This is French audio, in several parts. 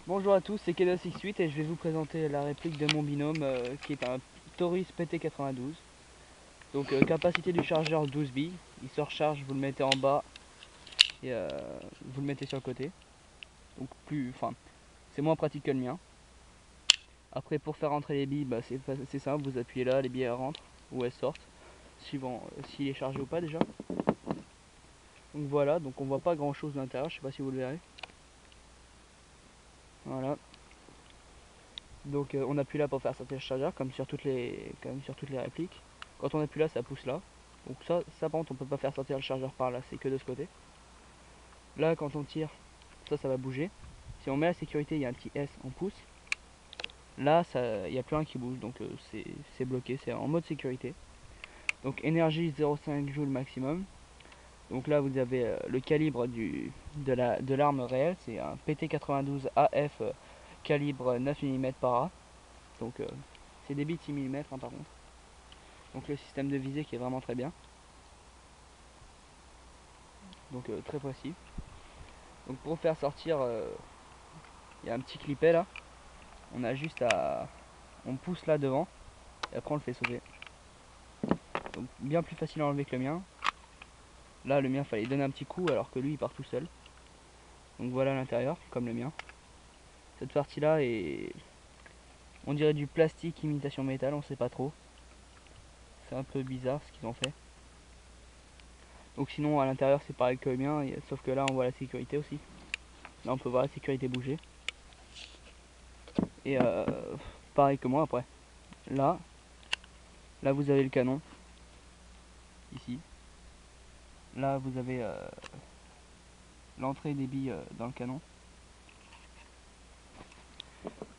Bonjour à tous, c'est Kedos68 et je vais vous présenter la réplique de mon binôme qui est un Taurus PT92. Donc capacité du chargeur 12 billes, il se recharge, vous le mettez en bas et vous le mettez sur le côté. Donc c'est moins pratique que le mien. Après pour faire rentrer les billes, c'est simple, vous appuyez là, les billes elles rentrent ou elles sortent, suivant s'il est chargé ou pas déjà. Donc voilà, donc on voit pas grand chose de l'intérieur, je sais pas si vous le verrez. Voilà. Donc on appuie là pour faire sortir le chargeur comme sur toutes les répliques. Quand on appuie là, ça pousse là. Donc ça par contre on peut pas faire sortir le chargeur par là, c'est que de ce côté. Là quand on tire, ça va bouger. Si on met la sécurité, il y a un petit S, on pousse. Là il n'y a plus rien qui bouge, donc c'est bloqué, c'est en mode sécurité. Donc énergie 0,5 joules maximum. Donc là vous avez le calibre de l'arme réelle, c'est un PT92 AF calibre 9 mm par A. Donc c'est des bits 6 mm hein, par contre. Donc le système de visée qui est vraiment très bien. Donc très précis. Donc pour faire sortir, il y a un petit clipet là. On a juste on pousse là devant et après on le fait sauter. Donc bien plus facile à enlever que le mien. Là le mien fallait donner un petit coup alors que lui il part tout seul. Donc voilà l'intérieur comme le mien. Cette partie là est, on dirait du plastique imitation métal, on sait pas trop. C'est un peu bizarre ce qu'ils ont fait. Donc sinon à l'intérieur c'est pareil que le mien, sauf que là on voit la sécurité aussi. Là on peut voir la sécurité bouger. Et pareil que moi après. Là vous avez le canon. Ici. Là vous avez l'entrée des billes dans le canon.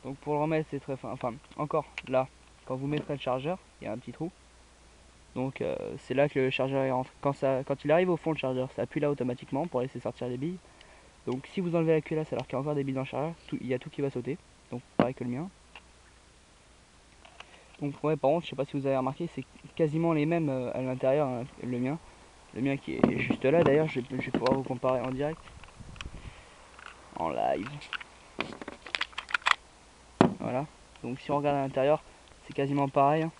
Donc pour le remettre c'est très fin. Enfin encore là, quand vous mettrez le chargeur, il y a un petit trou. Donc c'est là que le chargeur il rentre. Quand il arrive au fond le chargeur, ça appuie là automatiquement pour laisser sortir les billes. Donc si vous enlevez la culasse alors qu'il y a encore des billes dans le chargeur, il y a tout qui va sauter. Donc pareil que le mien. Donc ouais par contre je sais pas si vous avez remarqué, c'est quasiment les mêmes à l'intérieur hein, le mien. Le mien qui est juste là d'ailleurs, je vais pouvoir vous comparer en direct. En live. Voilà. Donc si on regarde à l'intérieur, c'est quasiment pareil. Hein.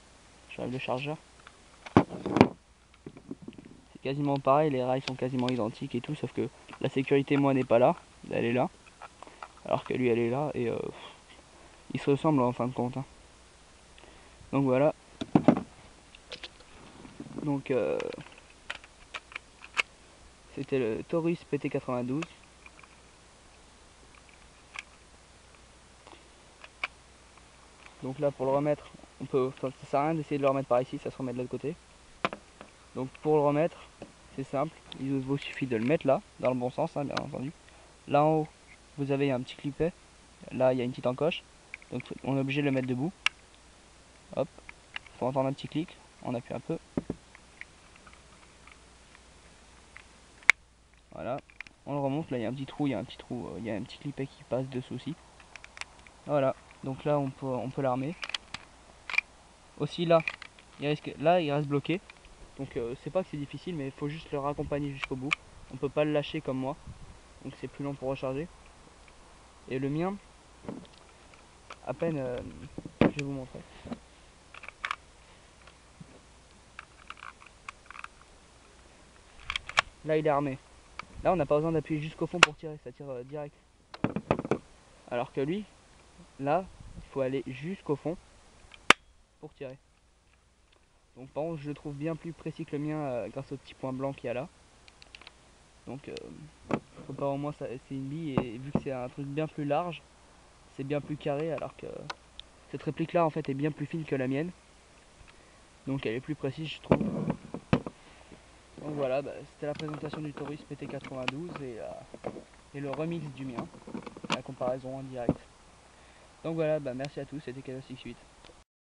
J'enlève le chargeur. C'est quasiment pareil, les rails sont quasiment identiques et tout, sauf que la sécurité moi n'est pas là, elle est là. Alors que lui elle est là et ils se ressemblent en fin de compte. Hein. Donc voilà. Donc c'était le Taurus PT92. Donc là pour le remettre, ça sert à rien d'essayer de le remettre par ici, ça se remet de l'autre côté. Donc pour le remettre, c'est simple, il vous suffit de le mettre là, dans le bon sens hein, bien entendu. Là en haut, vous avez un petit clipet, là il y a une petite encoche, donc on est obligé de le mettre debout. Hop, faut entendre un petit clic, on appuie un peu. Voilà, on le remonte, là il y a un petit trou, il y a un petit clipet qui passe dessous aussi. Voilà, donc là on peut l'armer. Aussi là, il reste bloqué. Donc c'est pas que c'est difficile, mais il faut juste le raccompagner jusqu'au bout. On peut pas le lâcher comme moi, donc c'est plus long pour recharger. Et le mien, à peine, je vais vous montrer. Là il est armé. Là on n'a pas besoin d'appuyer jusqu'au fond pour tirer, ça tire direct. Alors que lui, là, il faut aller jusqu'au fond pour tirer. Donc par contre je le trouve bien plus précis que le mien grâce au petit point blanc qu'il y a là. Donc faut pas au moins c'est une bille et vu que c'est un truc bien plus large, c'est bien plus carré alors que cette réplique là en fait est bien plus fine que la mienne. Donc elle est plus précise je trouve. Donc voilà, c'était la présentation du Taurus PT92 et le remix du mien, la comparaison en direct. Donc voilà, merci à tous, c'était Kedos68.